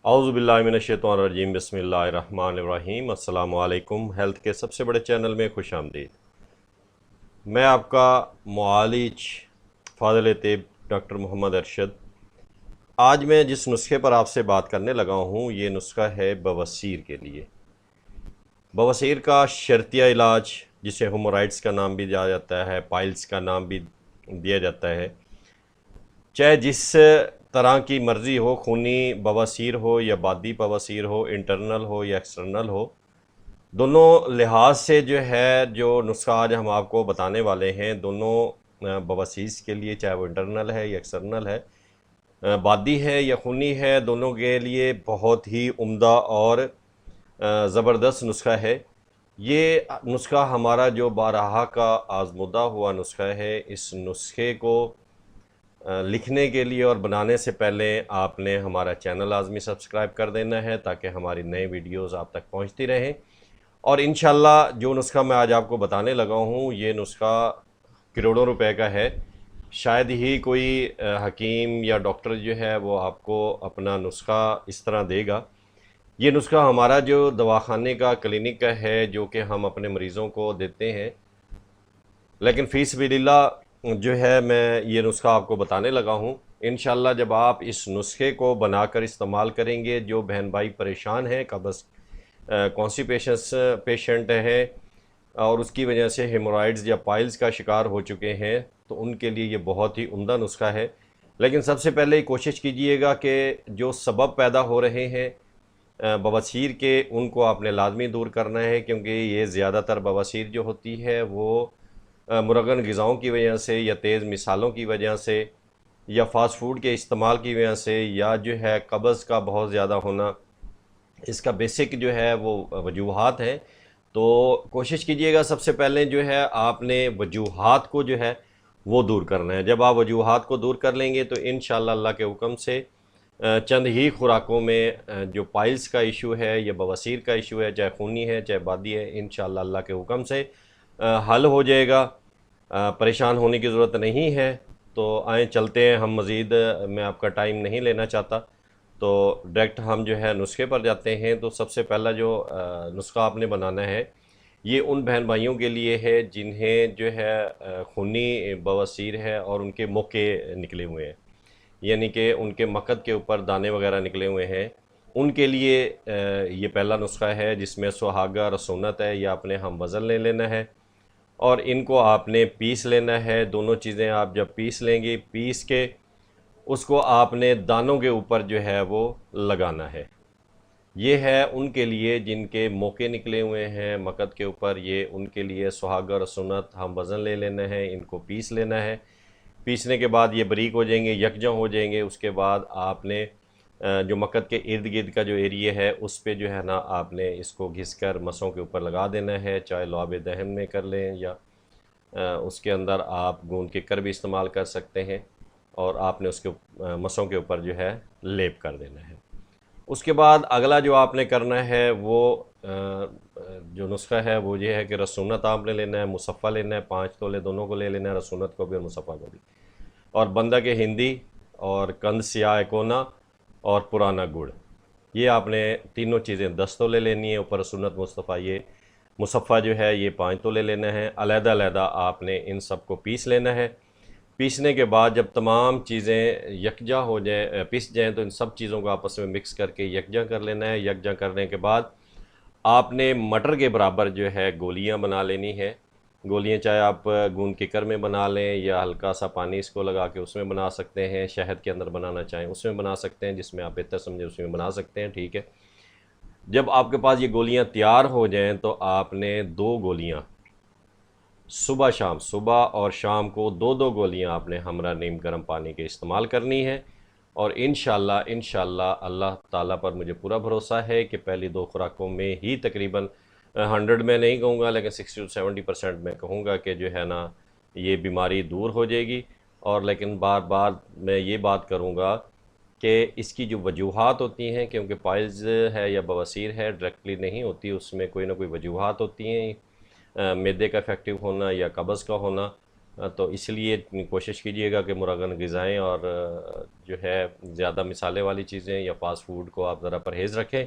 اعوذ باللہ من الشیطان الرجیم، بسم اللہ الرحمن الرحیم۔ السلام علیکم، ہیلتھ کے سب سے بڑے چینل میں خوش آمدید۔ میں آپ کا معالج فاضل طب ڈاکٹر محمد ارشد۔ آج میں جس نسخے پر آپ سے بات کرنے لگا ہوں یہ نسخہ ہے بواسیر کے لیے۔ بواسیر کا شرطیہ علاج، جسے ہیمورائڈز کا نام بھی دیا جاتا ہے، پائلز کا نام بھی دیا جاتا ہے، چاہے جس طرح کی مرضی ہو، خونی بواسیر ہو یا بادی بواسیر ہو، انٹرنل ہو یا ایکسٹرنل ہو، دونوں لحاظ سے جو نسخہ آج ہم آپ کو بتانے والے ہیں، دونوں بواسیر کے لیے، چاہے وہ انٹرنل ہے یا ایکسٹرنل ہے، بادی ہے یا خونی ہے، دونوں کے لیے بہت ہی عمدہ اور زبردست نسخہ ہے۔ یہ نسخہ ہمارا جو بارہا کا آزمودہ ہوا نسخہ ہے۔ اس نسخے کو لکھنے کے لیے اور بنانے سے پہلے آپ نے ہمارا چینل لازمی سبسکرائب کر دینا ہے تاکہ ہماری نئے ویڈیوز آپ تک پہنچتی رہیں، اور انشاءاللہ جو نسخہ میں آج آپ کو بتانے لگا ہوں یہ نسخہ کروڑوں روپے کا ہے۔ شاید ہی کوئی حکیم یا ڈاکٹر جو ہے وہ آپ کو اپنا نسخہ اس طرح دے گا۔ یہ نسخہ ہمارا جو دواخانے کا کلینک کا ہے، جو کہ ہم اپنے مریضوں کو دیتے ہیں، لیکن فی سبیل اللہ جو ہے میں یہ نسخہ آپ کو بتانے لگا ہوں۔ انشاءاللہ جب آپ اس نسخے کو بنا کر استعمال کریں گے، جو بہن بھائی پریشان ہیں، قبض کانسٹیپیشنس پیشنٹ ہے اور اس کی وجہ سے ہیمورائڈز یا پائلز کا شکار ہو چکے ہیں، تو ان کے لیے یہ بہت ہی عمدہ نسخہ ہے۔ لیکن سب سے پہلے کوشش کیجئے گا کہ جو سبب پیدا ہو رہے ہیں بواسیر کے، ان کو آپ نے لازمی دور کرنا ہے، کیونکہ یہ زیادہ تر بواسیر جو ہوتی ہے وہ مرغن غذاؤں کی وجہ سے یا تیز مثالوں کی وجہ سے یا فاسٹ فوڈ کے استعمال کی وجہ سے یا جو ہے قبض کا بہت زیادہ ہونا، اس کا بیسک جو ہے وہ وجوہات ہیں۔ تو کوشش کیجئے گا سب سے پہلے جو ہے آپ نے وجوہات کو جو ہے وہ دور کرنا ہے۔ جب آپ وجوہات کو دور کر لیں گے تو انشاءاللہ اللہ کے حکم سے چند ہی خوراکوں میں جو پائلز کا ایشو ہے یا بواسیر کا ایشو ہے، چاہے خونی ہے چاہے بادی ہے، انشاءاللہ اللہ کے حکم سے حل ہو جائے گا۔ پریشان ہونے کی ضرورت نہیں ہے۔ تو آئیں چلتے ہیں ہم مزید، میں آپ کا ٹائم نہیں لینا چاہتا، تو ڈائریکٹ ہم جو ہے نسخے پر جاتے ہیں۔ تو سب سے پہلا جو نسخہ آپ نے بنانا ہے یہ ان بہن بھائیوں کے لیے ہے جنہیں جو ہے خونی بواسیر ہے اور ان کے موقع نکلے ہوئے ہیں، یعنی کہ ان کے مقد کے اوپر دانے وغیرہ نکلے ہوئے ہیں۔ ان کے لیے یہ پہلا نسخہ ہے جس میں سہاگہ رسونت ہے، یا اپنے ہم وزن لے لینا ہے اور ان کو آپ نے پیس لینا ہے۔ دونوں چیزیں آپ جب پیس لیں گے، پیس کے اس کو آپ نے دانوں کے اوپر جو ہے وہ لگانا ہے۔ یہ ہے ان کے لیے جن کے موقع نکلے ہوئے ہیں مقد کے اوپر، یہ ان کے لیے سہاگہ رسونت ہم وزن لے لینا ہے، ان کو پیس لینا ہے۔ پیسنے کے بعد یہ باریک ہو جائیں گے، یکجا ہو جائیں گے۔ اس کے بعد آپ نے جو مقد کے ارد گرد کا جو ایریے ہے اس پہ جو ہے نا آپ نے اس کو گھس کر مسوں کے اوپر لگا دینا ہے، چاہے لعاب دہن میں کر لیں یا اس کے اندر آپ گوند کے کر بھی استعمال کر سکتے ہیں، اور آپ نے اس کے مسوں کے اوپر جو ہے لیپ کر دینا ہے۔ اس کے بعد اگلا جو آپ نے کرنا ہے وہ جو نسخہ ہے وہ یہ ہے کہ رسونت آپ نے لینا ہے، مصفہ لینا ہے، 5 تولے دونوں کو لے لینا ہے، رسونت کو بھی اور مصفہ کو بھی، اور بندہ کے ہندی اور کند سیاہ کونا اور پرانا گڑ، یہ آپ نے تینوں چیزیں 10 تولے لینی ہیں۔ اوپر رسونت مصطفیٰ، یہ مصفہ جو ہے یہ 5 تولے لینا ہے۔ علیحدہ علیحدہ آپ نے ان سب کو پیس لینا ہے۔ پیسنے کے بعد جب تمام چیزیں یکجا ہو جائیں، پیس جائیں، تو ان سب چیزوں کو آپس میں مکس کر کے یکجا کر لینا ہے۔ یکجا کرنے کے بعد آپ نے مٹر کے برابر جو ہے گولیاں بنا لینی ہے۔ گولیاں چاہے آپ گوند ککر میں بنا لیں یا ہلکا سا پانی اس کو لگا کے اس میں بنا سکتے ہیں، شہد کے اندر بنانا چاہیں اس میں بنا سکتے ہیں، جس میں آپ بہتر سمجھیں اس میں بنا سکتے ہیں، ٹھیک ہے۔ جب آپ کے پاس یہ گولیاں تیار ہو جائیں تو آپ نے 2 گولیاں صبح اور شام کو 2 گولیاں آپ نے ہمراہ نیم گرم پانی کے استعمال کرنی ہے، اور انشاءاللہ اللہ تعالیٰ پر مجھے پورا بھروسہ ہے کہ پہلی 2 خوراکوں میں ہی تقریباً 100 میں نہیں کہوں گا لیکن 60 سے 70% میں کہوں گا کہ جو ہے نا یہ بیماری دور ہو جائے گی۔ اور لیکن بار بار میں یہ بات کروں گا کہ اس کی جو وجوہات ہوتی ہیں، کیونکہ پائلز ہے یا بواسیر ہے ڈائریکٹلی نہیں ہوتی، اس میں کوئی نہ کوئی وجوہات ہوتی ہیں، معدے کا افیکٹو ہونا یا قبض کا ہونا، تو اس لیے کوشش کیجیے گا کہ مرغن غذائیں اور جو ہے زیادہ مسالے والی چیزیں یا فاسٹ فوڈ کو آپ ذرا پرہیز رکھیں،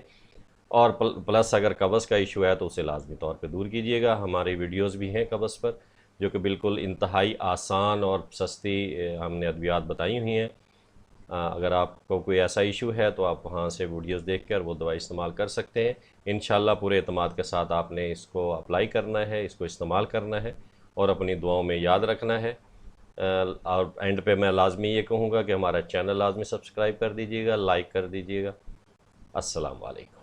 اور پلس اگر قبض کا ایشو ہے تو اسے لازمی طور پہ دور کیجیے گا۔ ہماری ویڈیوز بھی ہیں قبض پر، جو کہ بالکل انتہائی آسان اور سستی ہم نے ادویات بتائی ہوئی ہیں۔ اگر آپ کو کوئی ایسا ایشو ہے تو آپ وہاں سے ویڈیوز دیکھ کر وہ دوائی استعمال کر سکتے ہیں۔ انشاءاللہ پورے اعتماد کے ساتھ آپ نے اس کو اپلائی کرنا ہے، اس کو استعمال کرنا ہے اور اپنی دعاؤں میں یاد رکھنا ہے۔ اور اینڈ پہ میں لازمی یہ کہوں گا کہ ہمارا چینل لازمی سبسکرائب کر دیجیے گا، لائک کر دیجیے گا۔ السلام علیکم۔